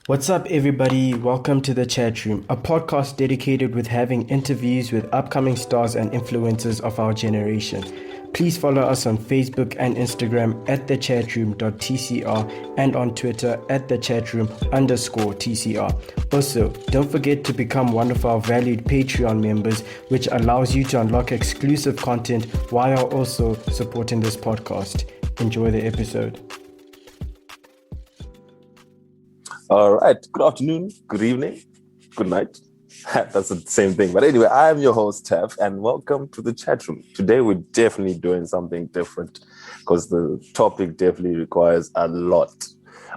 What's up, everybody? Welcome to the Chat Room, a podcast dedicated with having interviews with upcoming stars and influencers of our generation. Please follow us on Facebook and Instagram at thechatroom.tcr and on Twitter at thechatroom_TCR. Also, don't forget to become one of our valued Patreon members, which allows you to unlock exclusive content while also supporting this podcast. Enjoy the episode. All right. Good afternoon, good evening, good night. That's the same thing. But anyway, I'm your host, Tev, and welcome to the chat room. Today, we're definitely doing something different because the topic definitely requires a lot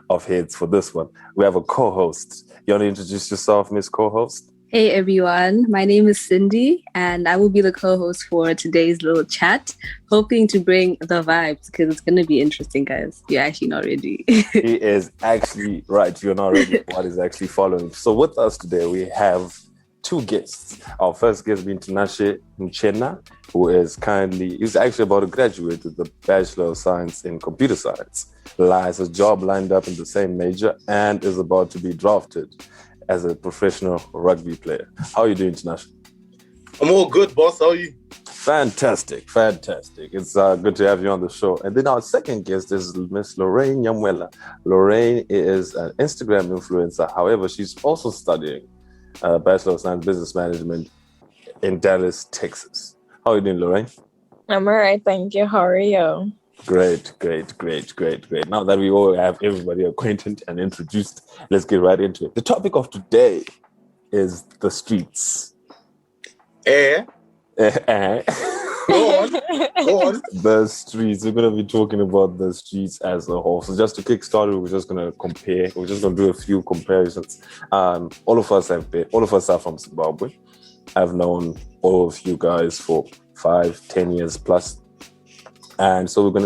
of heads for this one. We have a co-host. You want to introduce yourself, Miss Co-host? Hey everyone, my name is Cindy and I will be the co-host for today's little chat, hoping to bring the vibes because it's going to be interesting, guys. You're actually not ready. He is actually right. You're not ready for what is actually following. So with us today, we have two guests. Our first guest being Tinashe Mchena, who is he's actually about to graduate with the Bachelor of Science in Computer Science. Has a job lined up in the same major and is about to be drafted as a professional rugby player. How are you doing, Tinashe? I'm all good, boss. How are you? Fantastic. It's good to have you on the show. And then our second guest is Miss Lorraine Nyamwela. Lorraine is an Instagram influencer. However, she's also studying Bachelor of Science Business Management in Dallas, Texas. How are you doing, Lorraine? I'm all right, thank you. How are you? Great. Now that we all have everybody acquainted and introduced, let's get right into it. The topic of today is the streets. Go on. The streets. We're going to be talking about the streets as a whole. So just to kick start, we're just going to compare. We're just going to do a few comparisons. All of us are from Zimbabwe. I've known all of you guys for 5-10 years plus. And so we're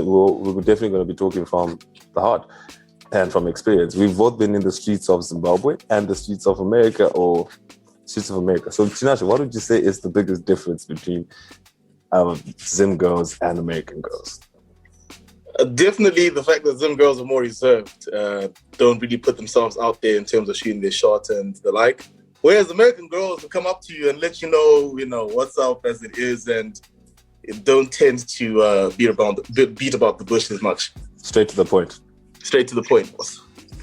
definitely going to be talking from the heart and from experience. We've both been in the streets of Zimbabwe and the streets of America or streets of America. So Tinashe, what would you say is the biggest difference between Zim girls and American girls? Definitely the fact that Zim girls are more reserved, don't really put themselves out there in terms of shooting their shot and the like. Whereas American girls will come up to you and let you know what's up as it is, and it don't tend to beat about the bush as much. Straight to the point, boss.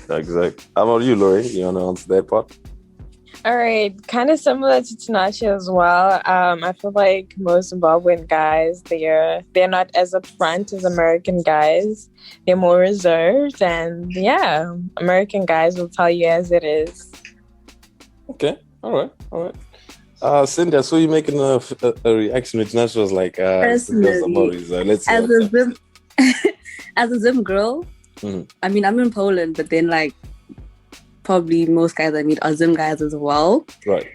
Exactly. How about you, Lori? You want to answer that part? All right, kind of similar to Tinashe as well. I feel like most Zimbabwean guys, they're not as upfront as American guys. They're more reserved, and yeah, American guys will tell you as it is. Okay, all right. Cindy, I saw you making a reaction which Nash was like, Personally, as a Zim girl, I mean, I'm in Poland, but then like probably most guys I meet are Zim guys as well. Right.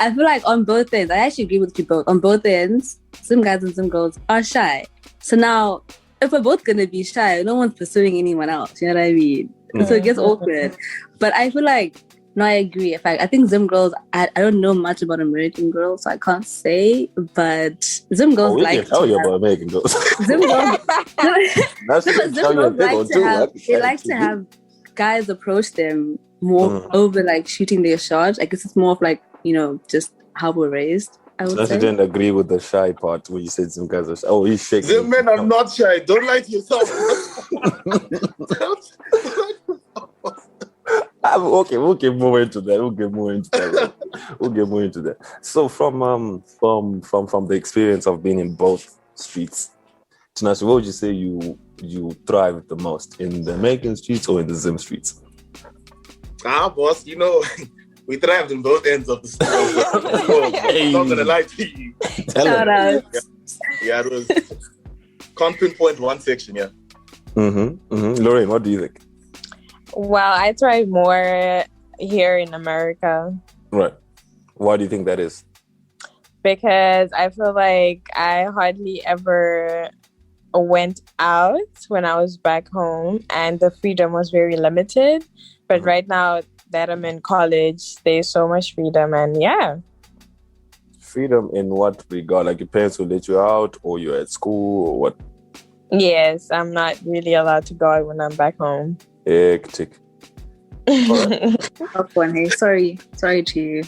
I feel like on both ends, I actually agree with you both. On both ends, Zim guys and Zim girls are shy. So now, if we're both going to be shy, no one's pursuing anyone else. You know what I mean? So it gets awkward. But I feel like, no, I agree. In fact, I think Zim girls, I don't know much about American girls, so I can't say, but Zim girls we can tell you about American girls. Zim girls, like to have guys approach them more over like shooting their shot. I guess it's more of like, just how we're raised, I would say. You didn't agree with the shy part when you said Zim guys are shy. Oh, he's shaking. Zim men are not shy. Don't lie to yourself. Okay, we'll get more into that. So from the experience of being in both streets, Tinashe, what would you say you thrive the most, in the American streets or in the Zim streets? Boss, we thrived in both ends of the story. I'm not gonna lie to you. Shout out. Yeah, it was. Can't pinpoint one section. Yeah. Lorraine, what do you think? Well, I thrive more here in America. Right. Why do you think that is? Because I feel like I hardly ever went out when I was back home, and the freedom was very limited. But right now that I'm in college, there's so much freedom, and yeah. Freedom in what regard? Like your parents will let you out, or you're at school, or what? Yes, I'm not really allowed to go out when I'm back home. Hectic. Tough one, hey. Sorry to you.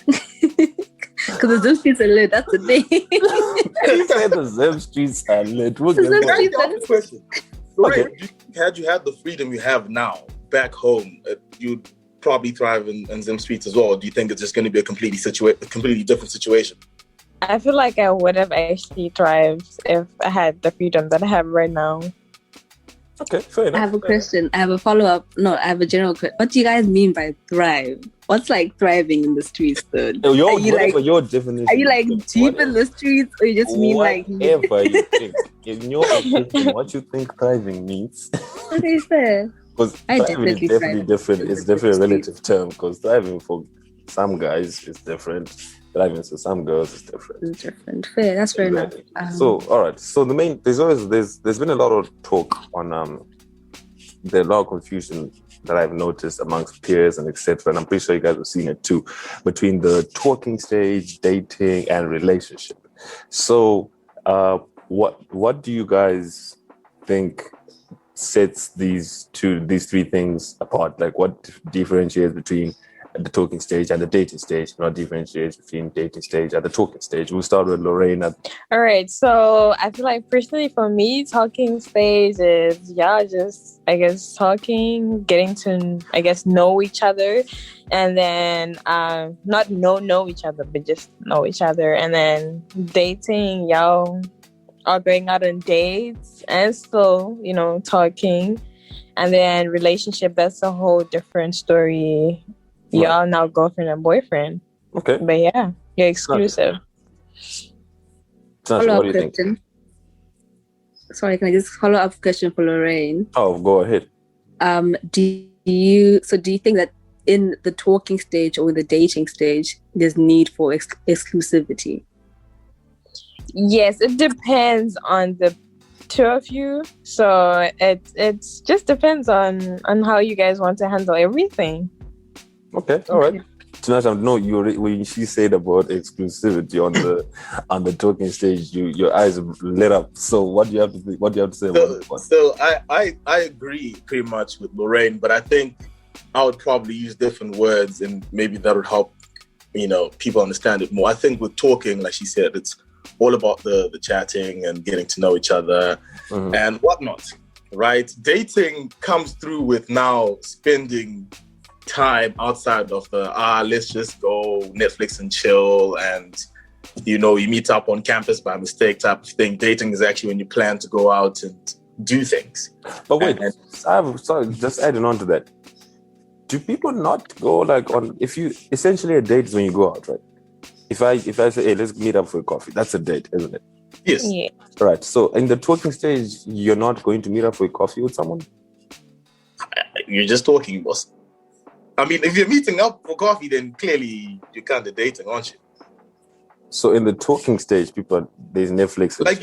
Because the Zim streets are lit. That's the thing. You said the Zim streets are lit. We'll The get Zim more. streets Can I ask a question? Lorraine, Okay. had you had the freedom you have now back home, you'd probably thrive in Zim streets as well. Or do you think it's just going to be a completely different situation? I feel like I would have actually thrived if I had the freedom that I have right now. Okay, fair enough. I have a question. I have a follow-up. No, I have a general question. What do you guys mean by thrive? What's like thriving in the streets, though? Your definition. Are you like deep in the streets, or you just mean like... Whatever you think. In your opinion, what you think thriving means? Okay, fair. Because I thriving is definitely definitely thrive different. in It's the definitely a streets. relative term. Because thriving for some guys is different. Thriving for some girls is different. It's different. Fair. That's fair enough. Exactly. So, all right. So there's been a lot of talk on there's a lot of confusion that I've noticed amongst peers and etc. And I'm pretty sure you guys have seen it too, between the talking stage, dating, and relationship. So, what do you guys think sets these three things apart? Like, what differentiates between the talking stage and the dating stage? Not differentiates between dating stage and the talking stage. We'll start with Lorraine. All right. So I feel like personally for me, talking stage is just talking, getting to know each other, and then not know each other, but just know each other, and then dating, y'all are going out on dates and still talking, and then relationship. That's a whole different story. Right. Y'all now girlfriend and boyfriend. Okay. But yeah, you're exclusive. Sasha, Follow-up what do you think? question. Sorry, can I just follow-up question for Lorraine? Oh, go ahead. Do you think that in the talking stage or in the dating stage, there's need for exclusivity? Yes, it depends on the two of you. So it just depends on how you guys want to handle everything. Okay, all right. Tinashe, no, when she said about exclusivity on the talking stage, your eyes lit up. So what do you have to say about that one? So I agree pretty much with Lorraine, but I think I would probably use different words, and maybe that would help people understand it more. I think with talking, like she said, it's all about the chatting and getting to know each other and whatnot, right? Dating comes through with now spending time outside of the let's just go Netflix and chill, and you meet up on campus by mistake type of thing. Dating is actually when you plan to go out and do things. But wait, just adding on to that, do people not go like on, if you essentially a date is when you go out, right? If I say, hey, let's meet up for a coffee, that's a date, isn't it? Yes. Yeah. Right. So in the talking stage, you're not going to meet up for a coffee with someone? You're just talking, boss. I mean, if you're meeting up for coffee, then clearly you're kind of dating, aren't you? So in the talking stage, there's Netflix. Like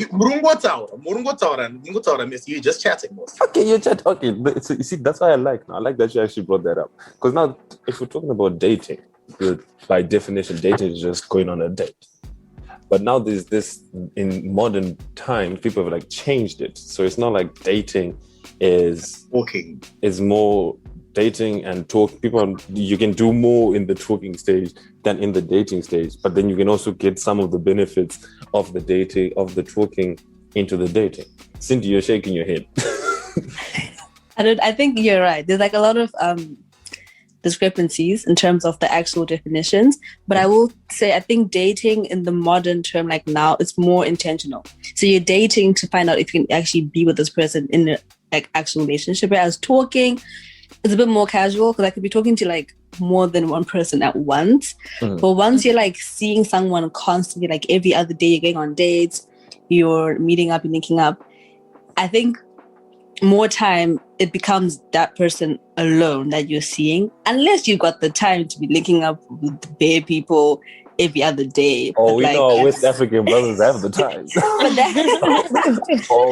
you're just chatting, boss. Okay, you chat. Okay, so you see, that's why I like that you actually brought that up. Because now, if we're talking about dating, by definition, dating is just going on a date. But now there's this, in modern time, people have like changed it. So it's not like dating is Walking. Is more dating and talk. You can do more in the talking stage than in the dating stage. But then you can also get some of the benefits of the dating, of the talking into the dating. Cindy, you're shaking your head. I think you're right. There's like a lot of discrepancies in terms of the actual definitions, but I will say I think dating in the modern term, like now, it's more intentional. So you're dating to find out if you can actually be with this person in an actual relationship. Whereas talking, it's a bit more casual, because I could be talking to like more than one person at once. But once you're like seeing someone constantly, like every other day, you're going on dates, you're meeting up, you're linking up, I think more time it becomes that person alone that you're seeing, unless you've got the time to be linking up with bare people every other day. Oh, we know our West African brothers have the time.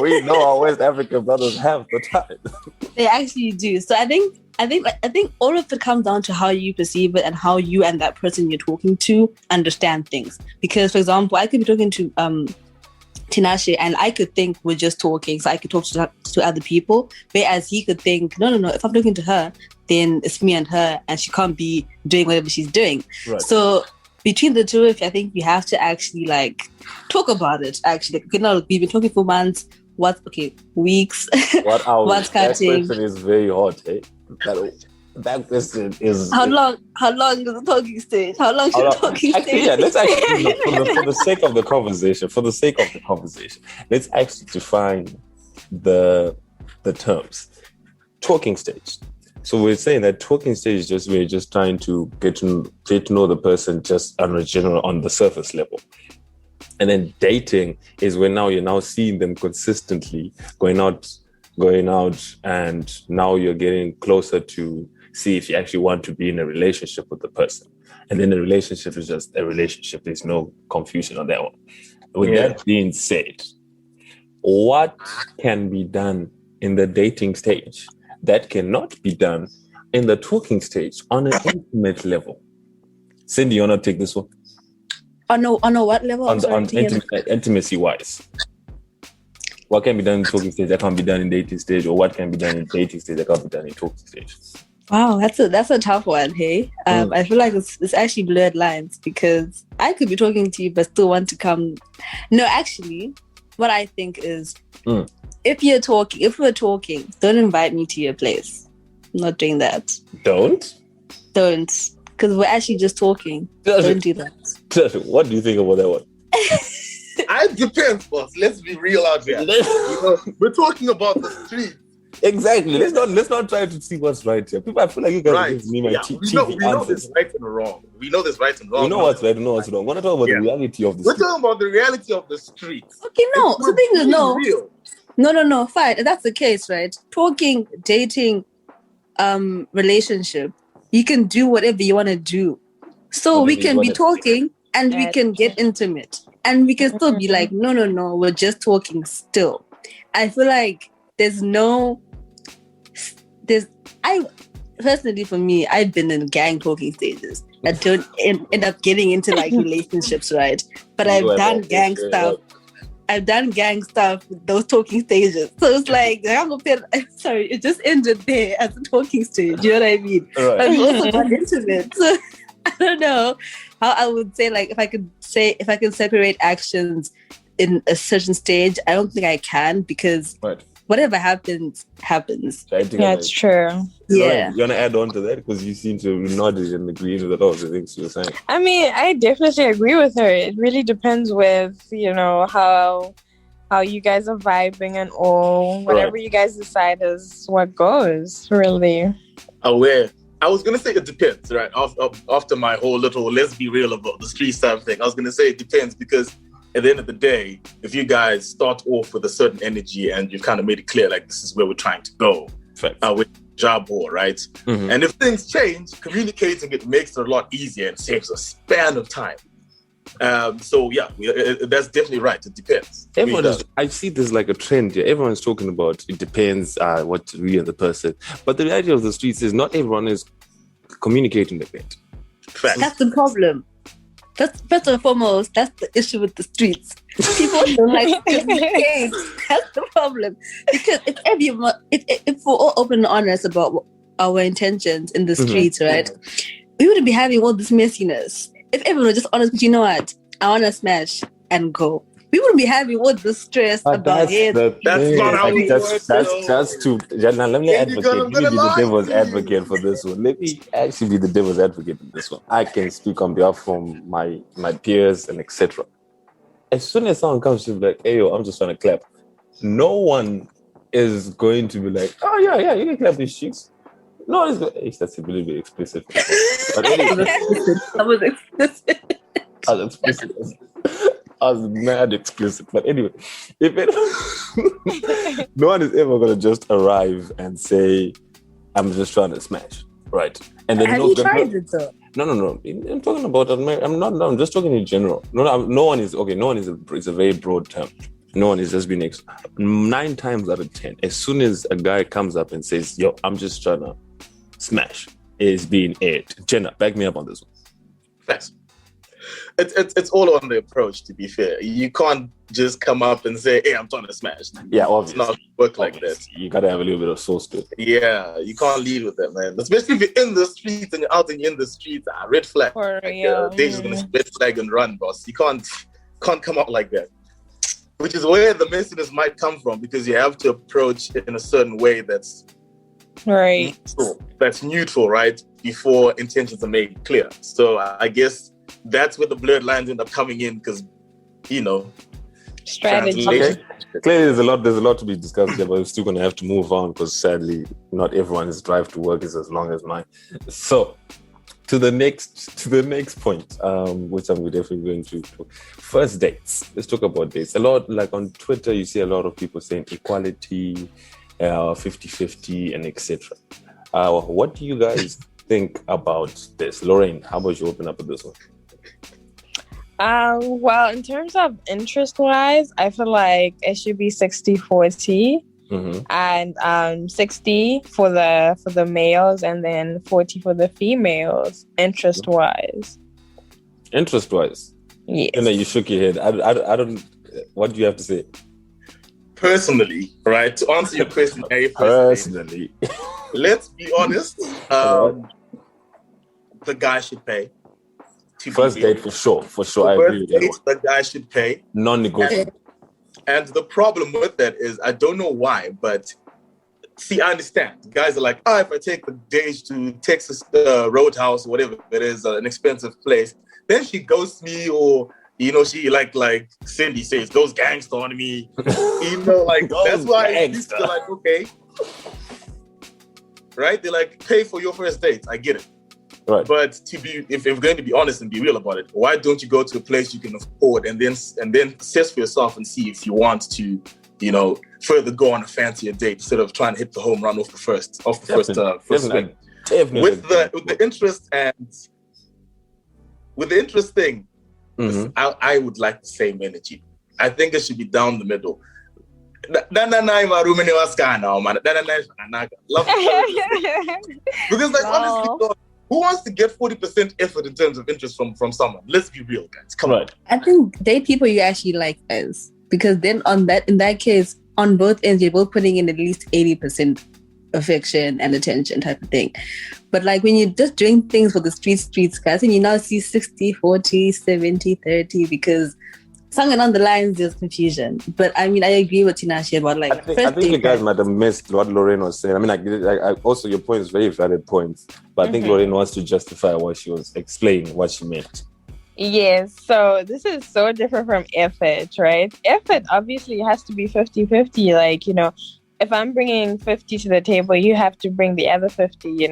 We know our West African brothers have the time. They actually do. So I think all of it comes down to how you perceive it and how you and that person you're talking to understand things. Because, for example, I could be talking to Tinashe and I could think we're just talking, so I could talk to other people, whereas he could think, no, if I'm talking to her, then it's me and her, and she can't be doing whatever she's doing. Right. So between the two of you, I think we have to actually like talk about it. Actually, we've been talking for months. Weeks. What hours? What's That cutting? question is very hot. Eh? That question is. How long is the talking stage? How long should the talking actually, stage? yeah, let's actually, for the sake of the conversation, let's actually define the terms. Talking stage. So we're saying that talking stage is we're just trying to get to know the person just on the surface level. And then dating is when now you're now seeing them consistently, going out, and now you're getting closer to see if you actually want to be in a relationship with the person. And then the relationship is just a relationship. There's no confusion on that one. With that being said, what can be done in the dating stage that cannot be done in the talking stage on an intimate level? Cindy, you want to take this one? On what level? On intimacy wise. What can be done in talking stage that can't be done in dating stage, or what can be done in dating stage that can't be done in talking stage? Wow, that's a tough one, hey? I feel like it's actually blurred lines, because I could be talking to you but still want to come. No, actually, what I think is if we're talking, don't invite me to your place. I'm not doing that. Don't? Because we're actually just talking. Don't do that. What do you think about that one? It depends, boss. Let's be real out here. We're talking about the street. Exactly. Let's not try to see what's right here. People, I feel like you guys are giving me my we know this right and wrong. We know this right and wrong. We know what's right and what's wrong. We're not talking about the reality of the street. We're talking about the reality of the street. Okay, no. The thing is, real. No, fine. If that's the case, right? Talking, dating, relationship, you can do whatever you want to do. So we can be talking and we can get intimate. And we can still be like, no, we're just talking still. I feel like personally, for me, I've been in gang talking stages that don't end up getting into like relationships, right? But I've done gang stuff. I've done gang stuff with those talking stages. So it's like, it just ended there as a talking stage. You know what I mean? Right. But we also got intimate. So I don't know how I would say, like, if I can separate actions in a certain stage, I don't think I can, because whatever happens. Yeah, it's true. Yeah. You want to add on to that? Because you seem to nod and agree with a lot of the things you're saying. I mean, I definitely agree with her. It really depends with, how you guys are vibing and all. Whatever you guys decide is what goes, really. Aware. I was going to say it depends, right? After my whole little let's be real about the street side thing, I was going to say it depends, because at the end of the day, if you guys start off with a certain energy and you've kind of made it clear, like, this is where we're trying to go with job board, right? Mm-hmm. And if things change, communicating it makes it a lot easier and saves a span of time. So yeah, that's definitely right. It depends. I see this like a trend here. Everyone's talking about it depends what we are the person. But the reality of the streets is not everyone is communicating like that. Fact. That's the problem. First and foremost, that's the issue with the streets. People don't like to communicate. That's the problem. Because if we're all open and honest about our intentions in the streets, right? We wouldn't be having all this messiness. If everyone was just honest, but you know what? I want to smash and go. We wouldn't be having all the stress about it. That's not how we work. Let me be the devil's advocate for this one. Let me actually be the devil's advocate in this one. I can speak on behalf from my peers and etc. As soon as someone comes to be like, hey, yo, I'm just trying to clap, no one is going to be like, oh, yeah, you can clap these cheeks. No, that's a little bit explicit. But anyway, I was explicit. I was mad explicit. But anyway, no one is ever going to just arrive and say, I'm just trying to smash. Right. And then have you tried it though? No. I'm talking about, I'm just talking in general. It's a very broad term. No one is just being 9 times out of 10. As soon as a guy comes up and says, yo, I'm just trying to smash, is being aired. Jenna, back me up on this one. Thanks. It's all on the approach, to be fair. You can't just come up and say, hey, I'm trying to smash. Yeah, obviously. It's not work like that. You gotta have a little bit of sauce to it. Yeah, you can't lead with that, man. Especially if you're in the streets and you're out and you're in the streets, red flag. For real. They're just gonna red flag and run, boss. You can't come out like that. Which is where the messiness might come from, because you have to approach it in a certain way that's Right. neutral, right? Before intentions are made clear. So I guess that's where the blurred lines end up coming in, because, Strategy. translation. Okay. Clearly, there's a lot to be discussed here, but we're still going to have to move on, because sadly, not everyone's drive to work is as long as mine. So, to the next point, which I'm definitely going to. First dates. Let's talk about dates. A lot, like on Twitter, you see a lot of people saying equality, 50-50, and etc. What do you guys think about this? Lorraine, how about you open up with this one? Well, in terms of interest-wise, I feel like it should be 60-40. And 60 for the males and then 40 for the females, interest-wise. Interest-wise? Yes. And then you shook your head. I don't... What do you have to say? Personally, right? To answer your question, Personally. Let's be honest. The guy should pay. First date, for sure. I agree with that. The guy should pay. Non-negotiable. And the problem with that is, I don't know why, but see, I understand. Guys are like, if I take the Dage to Texas Roadhouse or whatever it is, an expensive place, then she ghosts me, or, she like Cindy says, goes gangster on me. That's why they're like, okay. Right? They're like, pay for your first date. I get it. Right. But if we're going to be honest and be real about it, why don't you go to a place you can afford and then assess for yourself and see if you want to, further go on a fancier date instead of trying to hit the home run off the first swing. Definitely. With the interest thing, I would like the same energy. I think it should be down the middle. Because honestly, who wants to get 40% effort in terms of interest from someone? Let's be real, guys. Come on. I think date people you actually like us, because then in that case, on both ends, you're both putting in at least 80% affection and attention type of thing. But when you're just doing things for the streets, guys, and you now see 60, 40, 70, 30, because somewhere along the lines there's confusion. But I agree with Tinashe about I think you guys might have missed what Lorraine was saying. I also, your point is very valid points, but I think Lorraine wants to justify what she was explaining, what she meant. Yes, so this is so different from effort, right? Effort obviously has to be 50-50. If I'm bringing 50 to the table, you have to bring the other 50,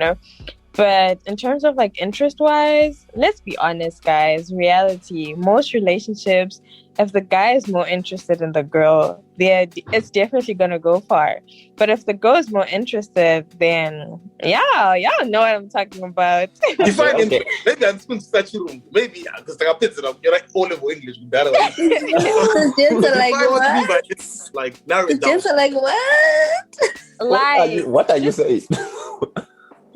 But in terms of interest-wise, let's be honest, guys. Reality, most relationships, if the guy is more interested in the girl, it's definitely gonna go far. But if the girl is more interested, then y'all know what I'm talking about. You find maybe I'm supposed to start your room. Maybe because I picked it up. You're like all level English with that. Narrow it down. What are you saying?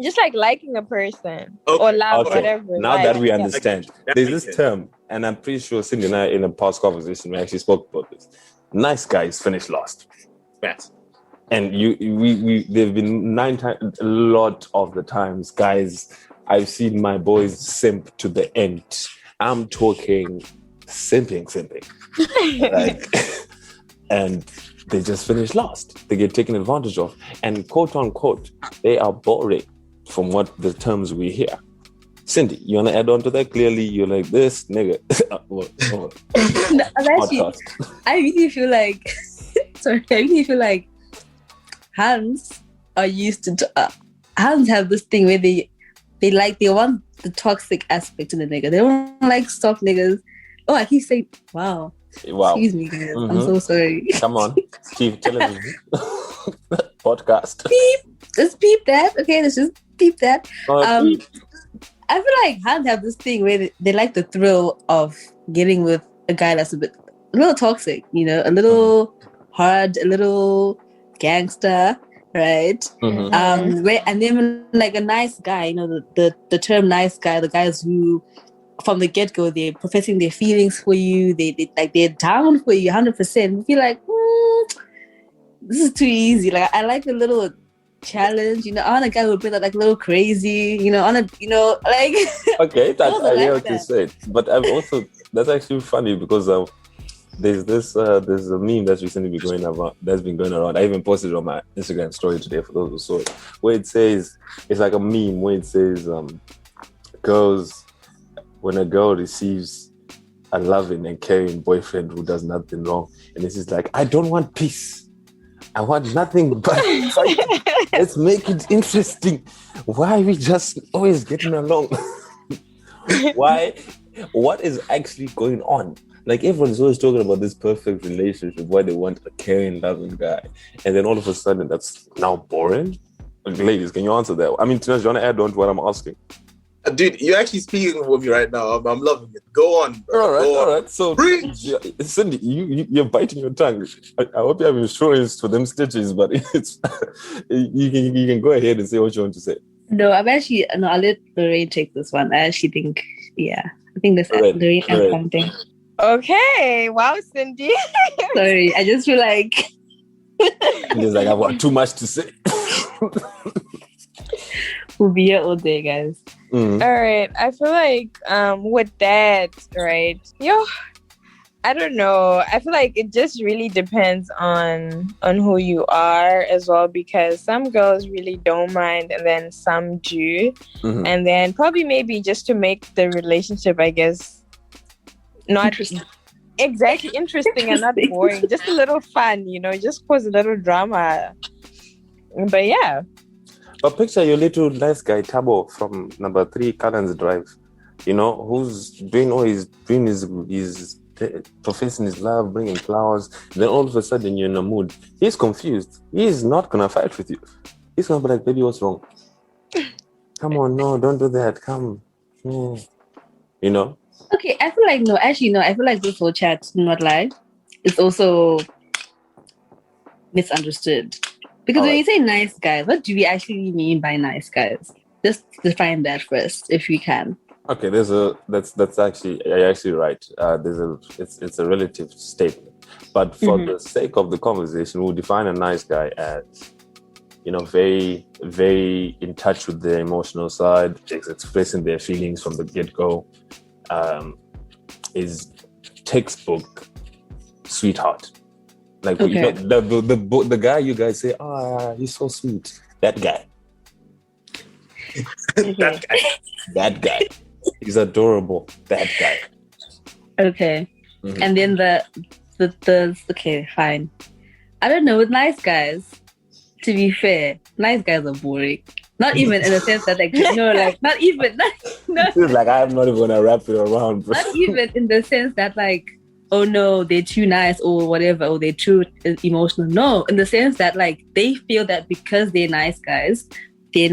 Just liking a person or love, whatever. Now that we understand, there's this term, and I'm pretty sure Cindy and I, in a past conversation, we actually spoke about this. Nice guys finish last. Yes. And they've been a lot of the times, guys, I've seen my boys simp to the end. I'm talking simping. And they just finish last. They get taken advantage of. And quote unquote, they are boring from what the terms we hear. Cindy, you want to add on to that? Clearly, you're like this, nigga. I really feel like Hans are used to... Hans have this thing where they want the toxic aspect of the nigga. They don't like soft niggas. Oh, I keep saying, wow. Excuse me, guys. I'm so sorry. Come on. Keep telling me. Podcast. Beep. Let's beep that. Okay, let's just beep that. I feel like Hans have this thing where they like the thrill of getting with a guy that's a little toxic, a little hard, a little gangster, right? And then a nice guy, the term nice guy, the guys who from the get-go, they're professing their feelings for you. They're down for you 100%. You feel like, this is too easy. Like, I like a little challenge, I want a guy who brings out like a little crazy, like Okay, I also I like hear what you that. said, but I've also that's actually funny because there's a meme that's recently been going around. I even posted it on my Instagram story today for those who saw it, where it says it's like a meme where it says girls, when a girl receives a loving and caring boyfriend who does nothing wrong, and this is like, I don't want peace. I want nothing but fight. Let's make it interesting. Why are we just always getting along? Why? What is actually going on? Like, everyone's always talking about this perfect relationship where they want a caring, loving guy. And then all of a sudden, that's now boring. Ladies, can you answer that? I mean, Tina, do you want to add on to what I'm asking? Dude, you're actually speaking with me right now. I'm loving it. Go on, bro. All right. So, Cindy, you're biting your tongue. I hope you have insurance for them stitches, but it's you can go ahead and say what you want to say. No, I'll let Lorraine take this one. I actually think, I think this Lorraine has something. Okay. Wow, Cindy. Sorry, I just feel like It's like I've got too much to say. we'll be here all day, guys. Mm-hmm. All right. I feel like with that, right? I don't know. I feel like it just really depends on who you are as well, because some girls really don't mind and then some do. Mm-hmm. And then probably maybe just to make the relationship, I guess, not exactly interesting and not boring, just a little fun, just cause a little drama. But yeah. But picture your little nice guy Tabo from number 3 Callens Drive, who's doing his professing his love, bringing flowers. Then all of a sudden you're in a mood. He's confused. He's not gonna fight with you. He's gonna be like, baby, what's wrong? Come on, no, don't do that. Come, Okay, I feel like no. Actually, no. I feel like this whole chat, not lie, is also misunderstood. Because when you say nice guys, what do we actually mean by nice guys? Just define that first, if we can. Okay, that's actually you're actually right. It's a relative statement, but for the sake of the conversation, we'll define a nice guy as, very, very in touch with their emotional side, expressing their feelings from the get-go, is textbook sweetheart. Like, the guy you guys say, he's so sweet. That guy. That guy. He's adorable. That guy. Okay. Mm-hmm. And then the okay, fine. I don't know, with nice guys, to be fair, nice guys are boring. Not even in the sense that not even like, I'm not even gonna wrap it around, bro. Not even in the sense that oh no, they're too nice or whatever, or they're too emotional. No, in the sense that they feel that because they're nice guys, they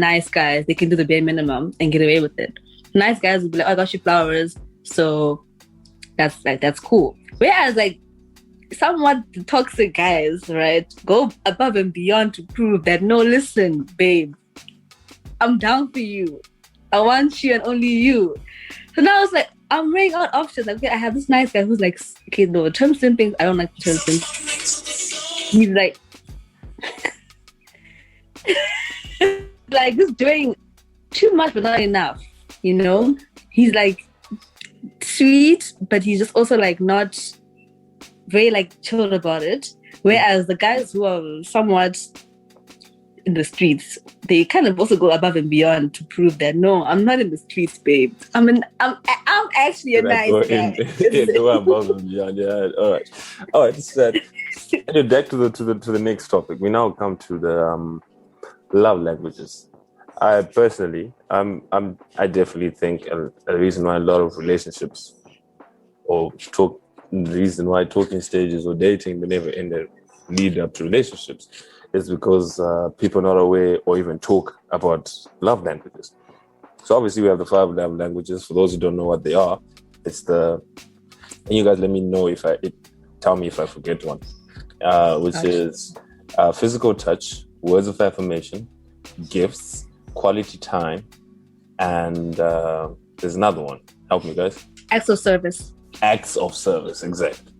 can do the bare minimum and get away with it. Nice guys will be like, I got you flowers, so that's cool. Whereas somewhat toxic guys, right, go above and beyond to prove that, no, listen, babe, I'm down for you. I want you and only you. So now it's like, I'm weighing out options. Okay, I have this nice guy who's like, okay, no, term simping, I don't like the term simping. He's like just doing too much but not enough, He's sweet, but he's just also not very chilled about it. Whereas the guys who are somewhat in the streets, they kind of also go above and beyond to prove that, no, I'm not in the streets, babe. I'm actually a nice guy. Go above and beyond. Yeah. All right. So, back to the next topic. We now come to the love languages. I personally, I definitely think a reason why a lot of relationships the reason why talking stages or dating they never end up lead up to relationships is because people are not aware or even talk about love languages. So obviously we have the 5 love languages. For those who don't know what they are, and you guys let me know tell me if I forget one, which is physical touch, words of affirmation, gifts, quality time, and There's another one. Help me, guys. Acts of service. Acts of service, exactly.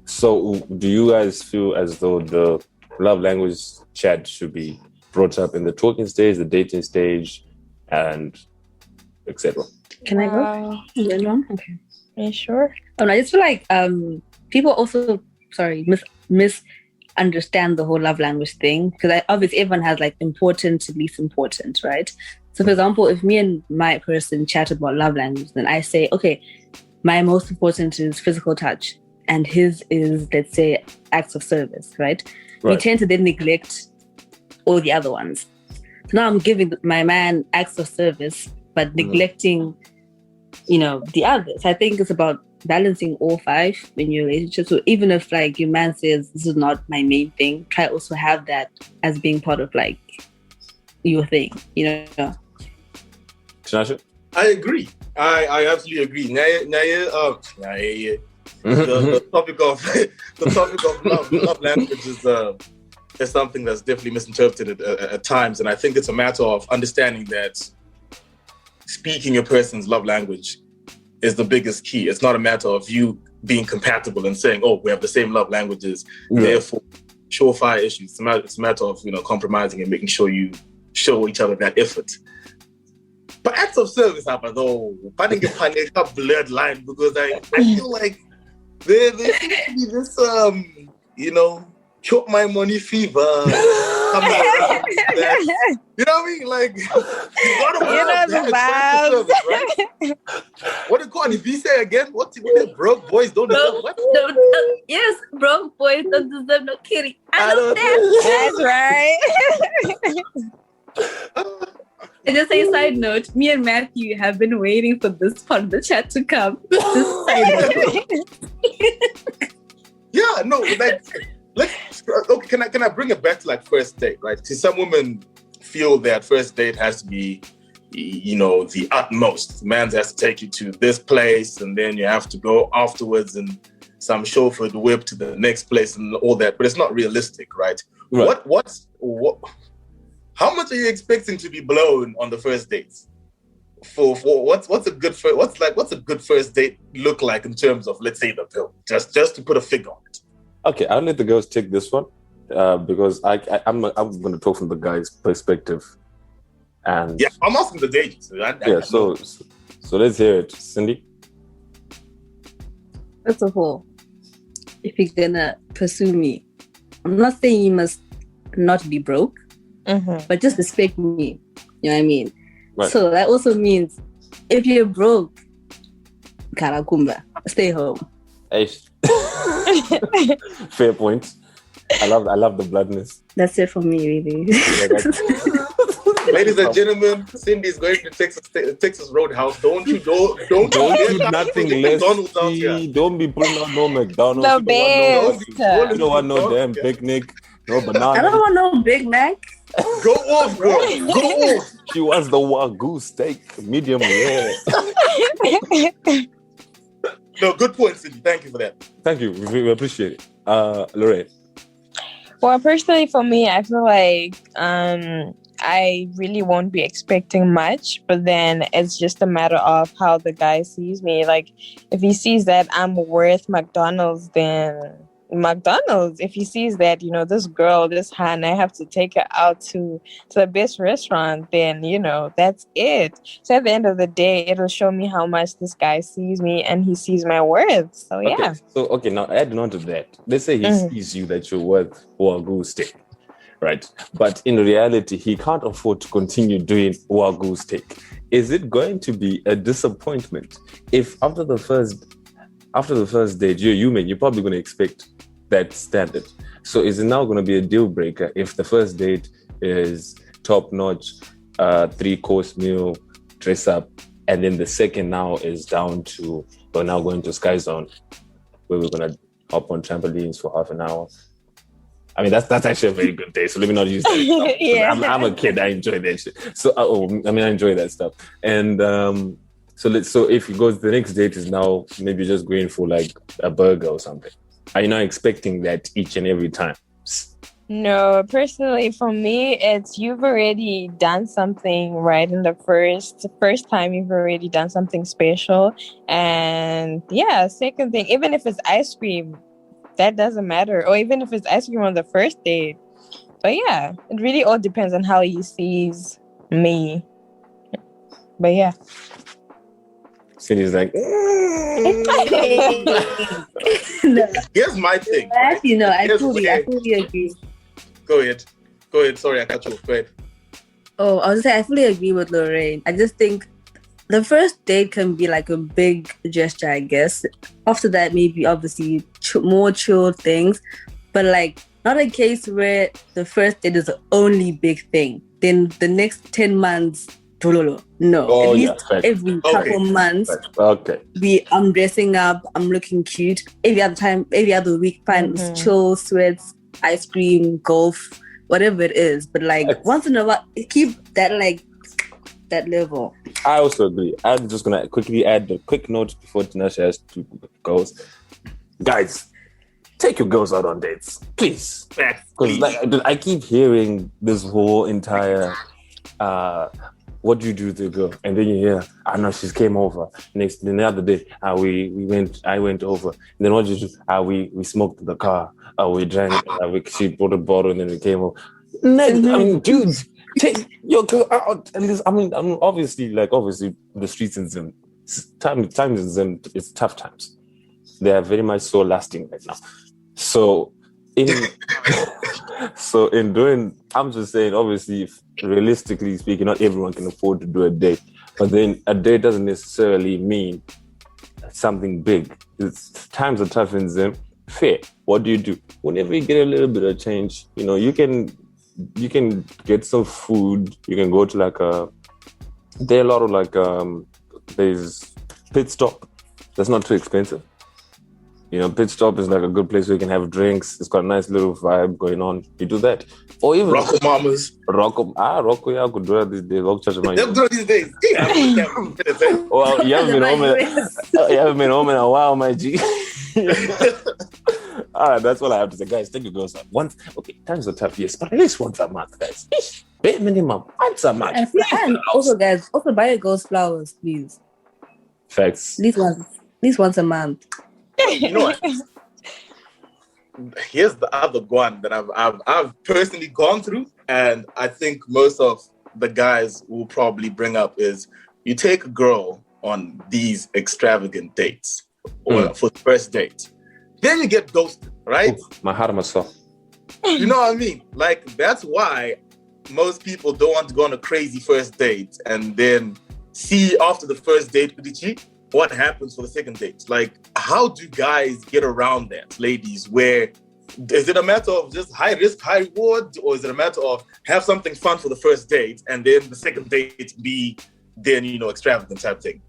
So, do you guys feel as though the love language chat should be brought up in the talking stage, the dating stage, and etc.? Can I go? Okay. Yeah, sure. I just feel like people also misunderstand the whole love language thing, because obviously everyone has like important to least important, right? So for example, if me and my person chat about love language, then I say, okay, my most important is physical touch and his is, let's say, acts of service, right? We tend to then neglect all the other ones. So now I'm giving my man acts of service but neglecting the others. I think it's about balancing all five in your relationship. So even if like your man says this is not my main thing, try also have that as being part of like your thing, Tinashe? I agree. I absolutely agree. The topic of love language is something that's definitely misinterpreted at times, and I think it's a matter of understanding that speaking a person's love language is the biggest key. It's not a matter of you being compatible and saying, "Oh, we have the same love languages, therefore surefire issues." It's a matter of compromising and making sure you show each other that effort. But acts of service happen though. I think it's a blurred line, because I feel like there seems to be this choke my money fever coming around. You know what I mean? Like, you gotta the vibes. Right? What do you call it? If you say again, what broke boys don't deserve what? Yes, broke boys don't deserve no kitty. I know that. That's right. And just a side note, me and Matthew have been waiting for this part of the chat to come. Just side note. Yeah, no, okay, can I bring it back to like first date, right? See, some women feel that first date has to be, the utmost. The man has to take you to this place, and then you have to go afterwards and some chauffeured whip to the next place and all that. But it's not realistic, right? What? How much are you expecting to be blown on the first dates? For what's a good first date look like in terms of, let's say, the bill? Just to put a figure on it. Okay, I'll let the girls take this one because I'm going to talk from the guy's perspective. And yeah, I'm asking the dates. So let's hear it, Cindy. First of all, if you're gonna pursue me, I'm not saying you must not be broke. But just respect me. You know what I mean? Right. So that also means if you're broke, karakumba, stay home. Fair point. I love the bloodness. That's it for me, really. Ladies and gentlemen, Cindy's going to Texas Roadhouse. Don't do nothing less. Don't be pulling out no McDonald's. The best. You don't want no damn picnic. No banana. I don't want no Big Mac. Go off, girl. Go off. She wants the Wagyu steak, medium rare. No, good point, Cindy. Thank you for that. Thank you. We appreciate it. Lorraine. Well, personally, for me, I feel like I really won't be expecting much, but then it's just a matter of how the guy sees me. Like, if he sees that I'm worth McDonald's, then McDonald's. If he sees that, this girl, this Han, I have to take her out to the best restaurant, then, that's it. So at the end of the day, it'll show me how much this guy sees me and he sees my worth. So, yeah. Okay, now add on to that. Let's say he sees you that you're worth Wagyu steak, right? But in reality, he can't afford to continue doing Wagyu steak. Is it going to be a disappointment if after the first date, you're human, you're probably going to expect that standard. So is it now going to be a deal breaker if the first date is top notch, 3-course meal, dress up, and then the second now is down to, we're now going to Sky Zone, where we're going to hop on trampolines for half an hour? I mean, that's actually a very good day. So let me not use that. Yeah. I'm a kid. I enjoy that shit. So, I enjoy that stuff. And so if he goes, the next date is now maybe just going for like a burger or something. Are you not expecting that each and every time? No, personally, for me, it's you've already done something right in the first time. You've already done something special, and yeah. Second thing, even if it's ice cream, that doesn't matter, or even if it's ice cream on the first date. But yeah, it really all depends on how he sees me. But yeah. Cindy's like, No, Here's my thing. actually, no, I Here's fully where- agree. Go ahead. Sorry, I cut you off. Go ahead. Oh, I was saying I fully agree with Lorraine. I just think the first date can be like a big gesture, I guess. After that, maybe obviously more chill things, but like not a case where the first date is the only big thing. Then the next 10 months, no. Oh, At yeah, least fact. every couple months, okay. I'm dressing up, I'm looking cute. Every other week, fine, Mhm. chill, sweats, ice cream, golf, whatever it is. But like once in a while, keep that like that level. I also agree. I'm just gonna quickly add a quick note before Tinashe has to goes. Guys, take your girls out on dates, please. Because like I keep hearing this whole entire what do you do with the girl? And then you hear, I know she's came over. Then the other day, I went over. And then what did you do? We smoked in the car. We drank. She brought a bottle and then we came over. I mean, dudes, take your girl out. And this, I mean, obviously the streets in Zim, times in Zim, it's tough times. They are very much so lasting right now. So in doing, I'm just saying, obviously, realistically speaking, not everyone can afford to do a date. But then a date doesn't necessarily mean something big. Times are tough in Zim. Fair. What do you do? Whenever you get a little bit of change, you can get some food. You can go to there are a lot of there's Pit Stop. That's not too expensive. Pit Stop is like a good place where you can have drinks. It's got a nice little vibe going on. You do that. Or even Rocco Mamas. Rocco, yeah, I could do that these days. They'll do it these days. Well, you haven't been home in a while, my G. All right, that's what I have to say. Guys, take your girls out. Times are tough, yes, but at least once a month, guys. Bare minimum, once a month. And also, guys, buy your girls flowers, please. Facts. At least once a month. You know what? Here's the other one that I've personally gone through, and I think most of the guys will probably bring up is you take a girl on these extravagant dates or for the first date, then you get ghosted, right? Ooh, my heart myself. You know what I mean? Like that's why most people don't want to go on a crazy first date and then see after the first date with Ichi what happens for the second date. Like, how do guys get around that, ladies? Where is it a matter of just high risk, high reward, or is it a matter of have something fun for the first date and then the second date be then extravagant type thing?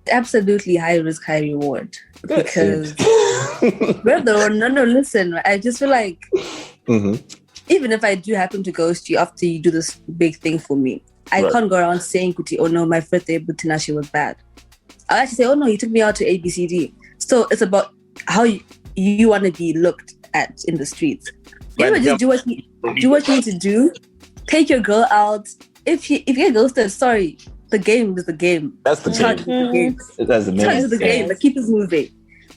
Absolutely high risk, high reward. Because brother, no, listen. I just feel like even if I do happen to ghost you after you do this big thing for me, I can't go around saying, "Oh no, my first date with Tinashe was bad." I'll actually say, "Oh no, he took me out to ABCD." So it's about how you want to be looked at in the streets. Just do what you need to do. Take your girl out. If you get ghosted, sorry. The game is the game. That's the game. That's the Charge the game. But keep it moving.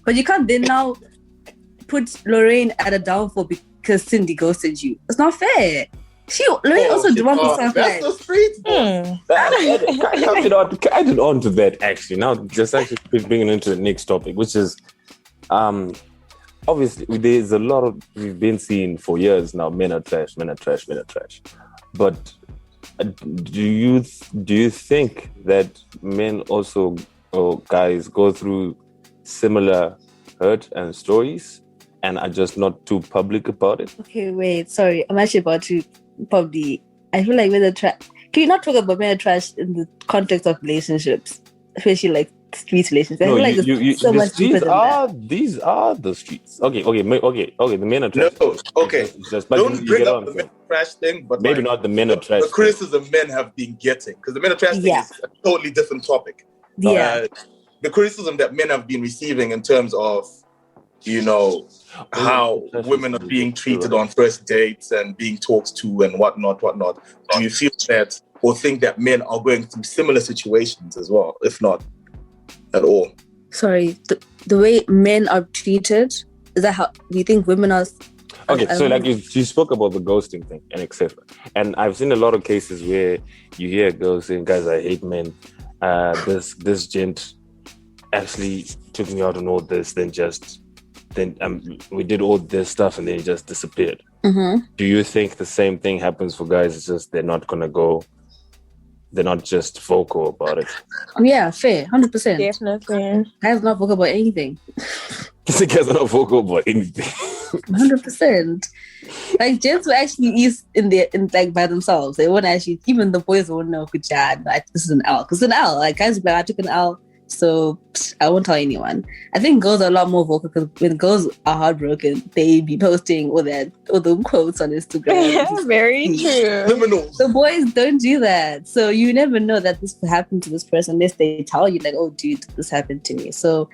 But you can't then now put Lorraine at a downfall because Cindy ghosted you. It's not fair. Lorraine also wants to sound that's the street. I added on to that actually. Now, just actually bringing into the next topic, which is obviously there's a lot of we've been seeing for years now. Men are trash. But do you think that men also or guys go through similar hurt and stories and are just not too public about it? Okay, wait. Sorry, I'm actually about to probably. I feel like men are trash. Can you not talk about men are trash in the context of relationships, especially like street relationships? I feel like it's so much deeper than that. These are the streets. Okay. The men are trash. No, okay. Don't bring up the men trash thing, but maybe not the men are trash. The criticism men have been getting, because the men are trash thing is a totally different topic. Yeah. The criticism that men have been receiving in terms of you know, how women are being treated on first dates and being talked to and whatnot. Do you feel that or think that men are going through similar situations as well, if not at all? Sorry, the way men are treated, is that how do you think women are? Okay, so like you spoke about the ghosting thing and etc. And I've seen a lot of cases where you hear girls saying, "Guys, I hate men. This gent actually took me out on all this, then we did all this stuff and then he just disappeared." Mm-hmm. Do you think the same thing happens for guys? It's just they're not just vocal about it. Yeah, fair, 100%. Definitely. Guys not vocal about anything. The guys are not vocal about anything. 100%. Like gents will actually eat in like by themselves. They won't actually. Even the boys won't know. Good job. Like this is an L. Because it's an L. Like guys will be like, I took an L, so I won't tell anyone. I think girls are a lot more vocal because when girls are heartbroken, they be posting all the quotes on Instagram. Yeah, very true. Criminals. The boys don't do that, so you never know that this happened to this person unless they tell you, like, "Oh, dude, this happened to me." So.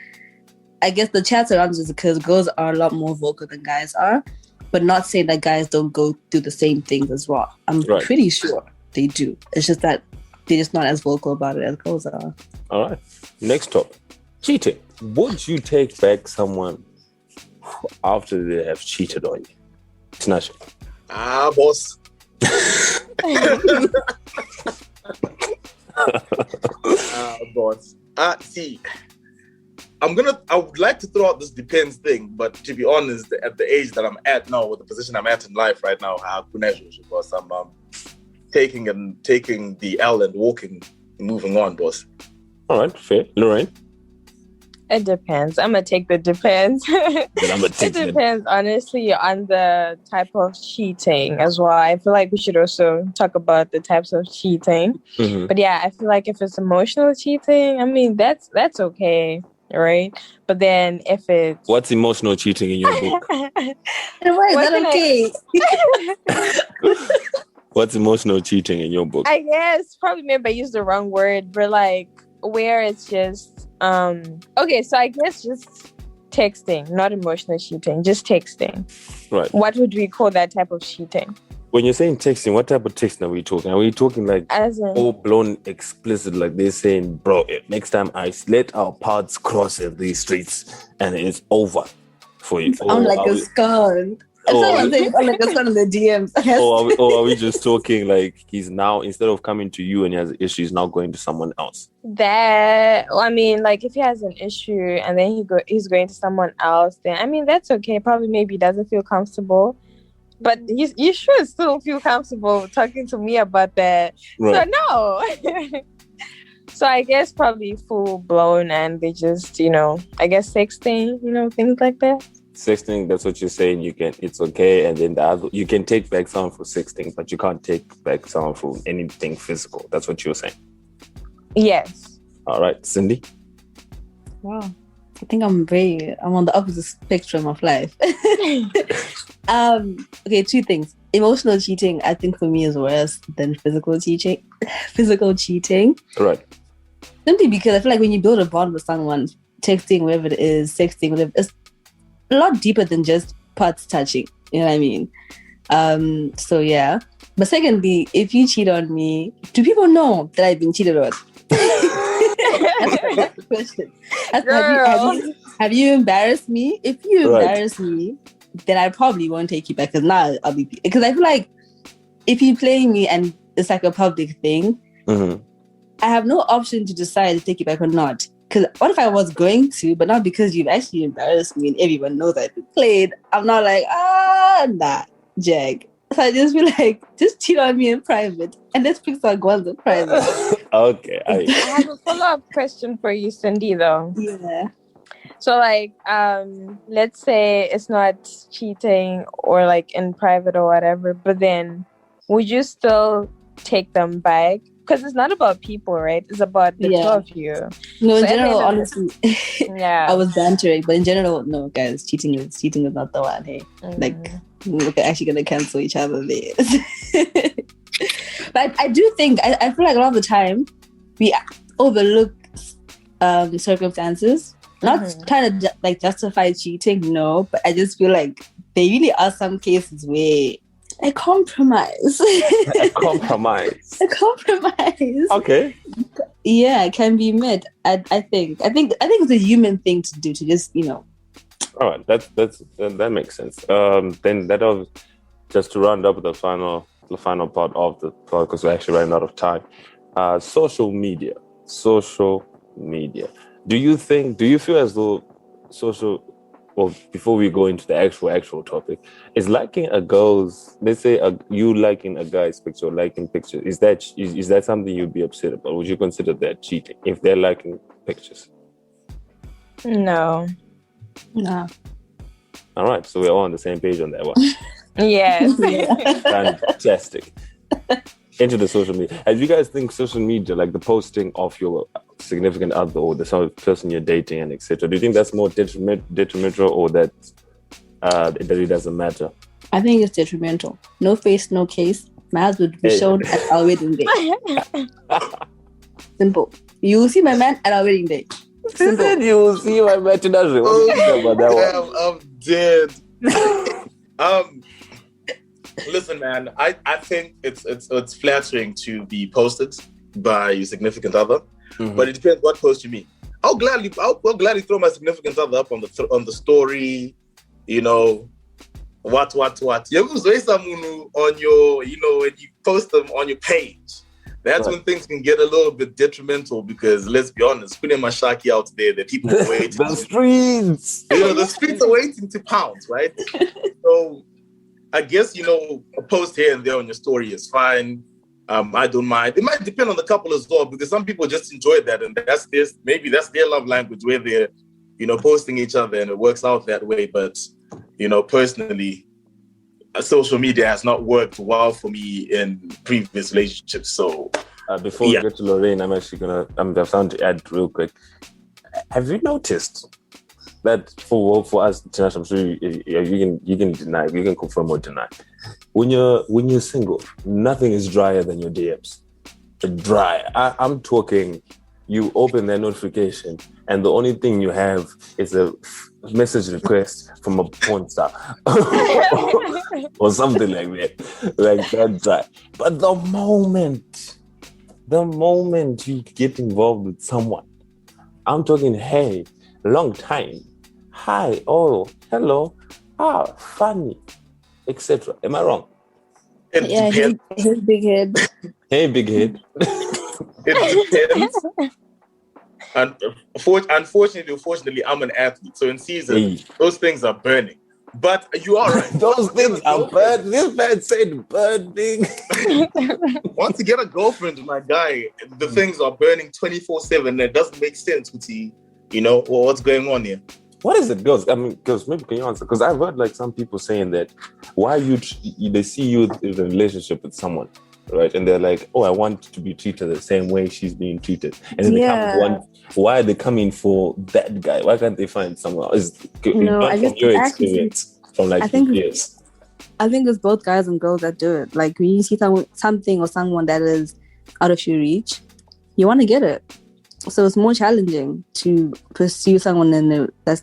I guess the chats around is because girls are a lot more vocal than guys are, but not saying that guys don't go through the same things as well. I'm pretty sure they do. It's just that they're just not as vocal about it as girls are. All right. Next topic. Cheating. Would you take back someone after they have cheated on you? Snatch. Boss. Boss. See. I would like to throw out this depends thing, but to be honest, at the age that I'm at now, with the position I'm at in life right now, boss, I'm taking the L and moving on, boss. All right, fair. Lorraine? It depends. I'm gonna take the depends. It depends, honestly, on the type of cheating as well. I feel like we should also talk about the types of cheating. Mm-hmm. But yeah, I feel like if it's emotional cheating, I mean that's okay. Right, but then if it's what's emotional cheating in your book? Why is that okay? What's emotional cheating in your book? I guess probably maybe I used the wrong word, but like where it's just okay. So I guess just texting, not emotional cheating, just texting. Right. What would we call that type of cheating? When you're saying texting, what type of texting are we talking? Are we talking like full-blown explicit, like they're saying, bro, next time I let our paths cross in these streets and it's over for you? I'm like a scone. I'm like a scone in the DMs. Or are we just talking like he's now, instead of coming to you and he has an issue, he's now going to someone else? That, I mean, like if he has an issue and then he's going to someone else, then I mean, that's okay. Probably maybe he doesn't feel comfortable. But you should still feel comfortable talking to me about that. Right. So no. So I guess probably full blown and they just, I guess sexting, things like that. Sexting, that's what you're saying. It's okay. And then you can take back someone for sexting, but you can't take back someone for anything physical. That's what you're saying. Yes. All right, Cindy. Wow. I think I'm on the opposite spectrum of life. Okay, two things. Emotional cheating, I think for me is worse than physical cheating. Right. Simply because I feel like when you build a bond with someone, texting, whatever it is, sexting, whatever, it's a lot deeper than just parts touching. You know what I mean? So yeah. But secondly, if you cheat on me, do people know that I've been cheated on? That's the question. Have you embarrassed me? If you embarrass me, then I probably won't take you back because now I'll be... Because I feel like if you play me and it's like a public thing, mm-hmm. I have no option to decide to take you back or not. Because what if I was going to, but not because you've actually embarrassed me and everyone knows I've been played. I'm not like, nah, Jag. So I just feel like, just cheat on me in private and let's fix our guns in private. Okay. I have a follow-up question for you, Cindy, though. Yeah. So, like, let's say it's not cheating or, like, in private or whatever, but then would you still take them back? Because it's not about people, right? It's about the two of you. No, in general, honestly, yeah, I was bantering, but in general, no, guys, cheating is not the one. Hey, like we're actually gonna cancel each other there. But I do think I feel like a lot of the time we overlook circumstances Not Mhm. trying to like justify cheating, no, but I just feel like there really are some cases where a compromise, A compromise. a compromise, Okay. yeah, can be made. I think it's a human thing to do, to just All right. That makes sense. Then just to round up the final part of the podcast, because we're actually running out of time. Social media. Do you feel as though before we go into the actual topic, is liking a girl's, let's say you liking a guy's picture, liking pictures, is that something you'd be upset about? Would you consider that cheating if they're liking pictures? No. no. All right, so we're all on the same page on that one. Yes. Fantastic. Into the social media. As you guys think social media, like the posting of your significant other or the sort of person you're dating and etc., do you think that's more detrimental or that it really doesn't matter? I think it's detrimental. No face, no case. My husband would be shown at our wedding day. Simple. You will see my man at our wedding day. She said you will see my man today. What do you think about that one? I'm dead. Listen, man. I think it's flattering to be posted by your significant other, but it depends what post you mean. I'll gladly throw my significant other up on the story. You know, what? You say someone on your, when you post them on your page. That's when things can get a little bit detrimental because let's be honest, putting my shaki out there, the people are waiting. The streets. The streets are waiting to pounce, right? So I guess, a post here and there on your story is fine. I don't mind. It might depend on the couple as well, because some people just enjoy that, and maybe that's their love language where they're, posting each other and it works out that way. But, personally, social media has not worked well for me in previous relationships. So before we get to Lorraine, I'm actually I'm something to add real quick. Have you noticed that for us, I'm sure you can deny, you can confirm or deny. When you're single, nothing is drier than your DMs. Dry. I'm talking. You open their notification, and the only thing you have is a message request from a porn star or something like that. Like that dry. But the moment you get involved with someone, I'm talking, hey, long time. Hi, oh, hello, funny, etc. Am I wrong? Yeah, his big head. Hey, big head. It depends. And unfortunately, I'm an athlete. So in season, those things are burning. But you are right. Those things are burning. This man said burning. Once you get a girlfriend, my guy, the things are burning 24/7. It doesn't make sense with what's going on here. What is it, girls? I mean, girls, maybe can you answer? Because I've heard like some people saying that why they see you in a relationship with someone, right? And they're like, oh, I want to be treated the same way she's being treated. And then why are they coming for that guy? Why can't they find someone else? I guess your experience from like years. I think it's both guys and girls that do it. Like when you see something or someone that is out of your reach, you want to get it. So it's more challenging to pursue someone that's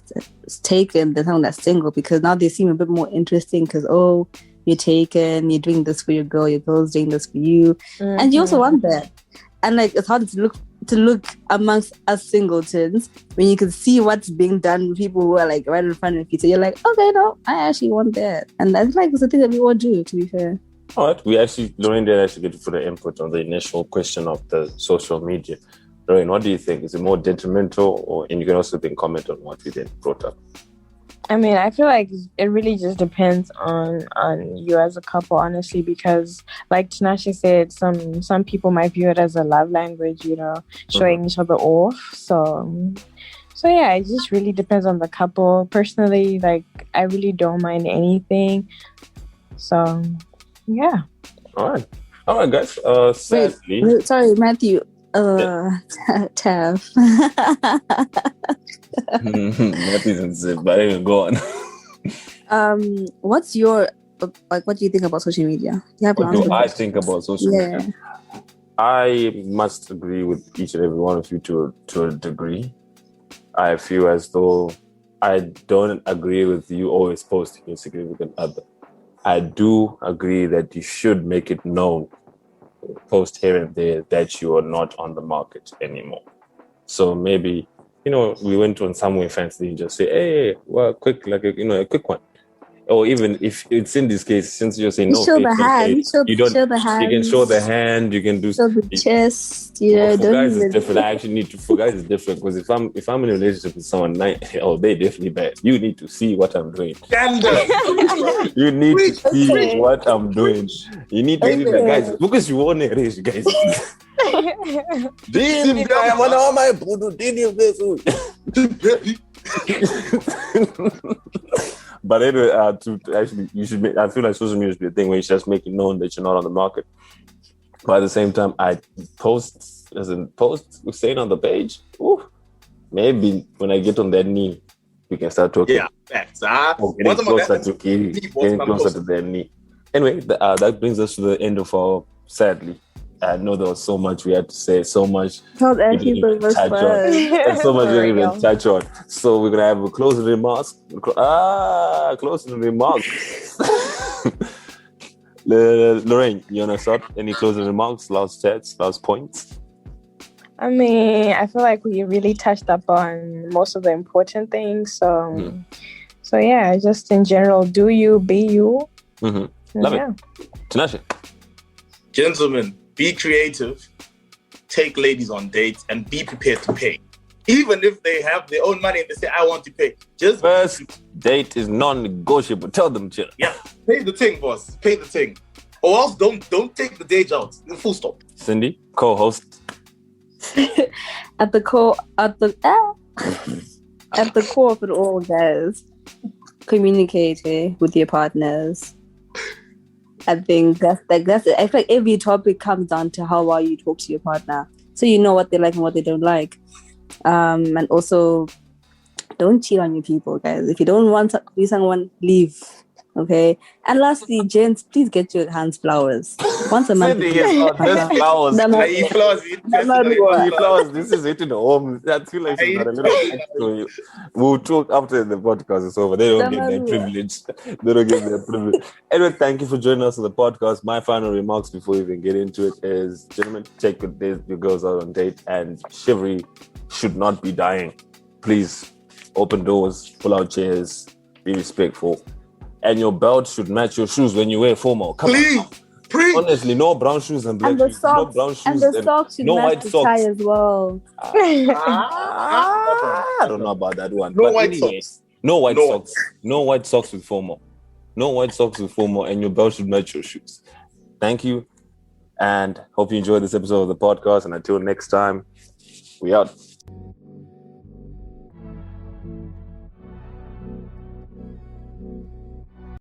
taken than someone that's single, because now they seem a bit more interesting because, oh, you're taken, you're doing this for your girl's doing this for you. Mm-hmm. And you also want that. And like it's hard to look amongst us singletons when you can see what's being done with people who are like right in front of you. So you're like, okay, no, I actually want that. And that's like the thing that we all do, to be fair. All right. Lorraine did actually get to put an input on the initial question of the social media. Lorraine, what do you think? Is it more detrimental, and you can also then comment on what we then brought up? I mean, I feel like it really just depends on you as a couple, honestly, because like Tinashe said, some people might view it as a love language, showing each other off. So yeah, it just really depends on the couple. Personally, like I really don't mind anything. So yeah. All right, guys. Sadly, wait, sorry, Matthew. Tav. Matthew's insane, but anyway, go on. What's your what do you think about social media? What do I think about social media? I must agree with each and every one of you to a degree. I feel as though I don't agree with you always posting your significant other. I do agree that you should make it known, post here and there, that you are not on the market anymore. So maybe, we went on somewhere fancy and just say, hey, well, quick, like, a quick one. Or even if it's in this case, since you're saying no, show the hand. you don't. Show the hand. You can show the hand. You can do. Show the chest. For guys, it's different. I actually need to. For guys, it's different because if I'm in a relationship with someone, they definitely bad. You need to see what I'm doing. You need to see what I'm doing. You need to see the guys because you want to raise guys. Damn, guy, I'm on all my budu. But anyway, to actually, you should make. I feel like social media should be a thing where you just make it known that you're not on the market. But at the same time, I post saying on the page. Ooh, maybe when I get on that knee, we can start talking. Yeah, facts. Getting closer to that knee. Anyway, that brings us to the end of our. Sadly, I know there was so much we had to say, so much so much we didn't even touch on. So we're gonna have a closing remarks. Closing remarks. Lorraine, you wanna start? Any closing remarks? Last chats? Last points? I mean, I feel like we really touched up on most of the important things. So yeah, just in general, do you, be you. Mm-hmm. Love it. Tinashe. Gentlemen, be creative, take ladies on dates, and be prepared to pay. Even if they have their own money and they say, I want to pay. Just first date is non-negotiable. Tell them, chill. Yeah, pay the thing, boss. Pay the thing. Or else don't take the day out. Full stop. Cindy, co-host. At the core of it all, guys, communicate with your partners. I think that's I feel like every topic comes down to how well you talk to your partner, so you know what they like and what they don't like. And also, don't cheat on your people, guys. If you don't want to be someone, leave. Okay. And lastly, gents, please get your hands flowers once a month. Flowers. Flowers. This is hitting home. I feel like she's got a little extra. We'll talk after the podcast is over. They don't get their privilege. Anyway, thank you for joining us on the podcast. My final remarks before we even get into it is, gentlemen, take your girls out on date, and chivalry should not be dying. Please open doors, pull out chairs, be respectful. And your belt should match your shoes when you wear formal. Please. Honestly, no brown shoes and black shoes. No brown shoes and the socks should match the tie as well. I don't know about that one. No white socks. No white socks. No white socks with formal. No white socks with formal, and your belt should match your shoes. Thank you, and hope you enjoyed this episode of the podcast. And until next time, we out.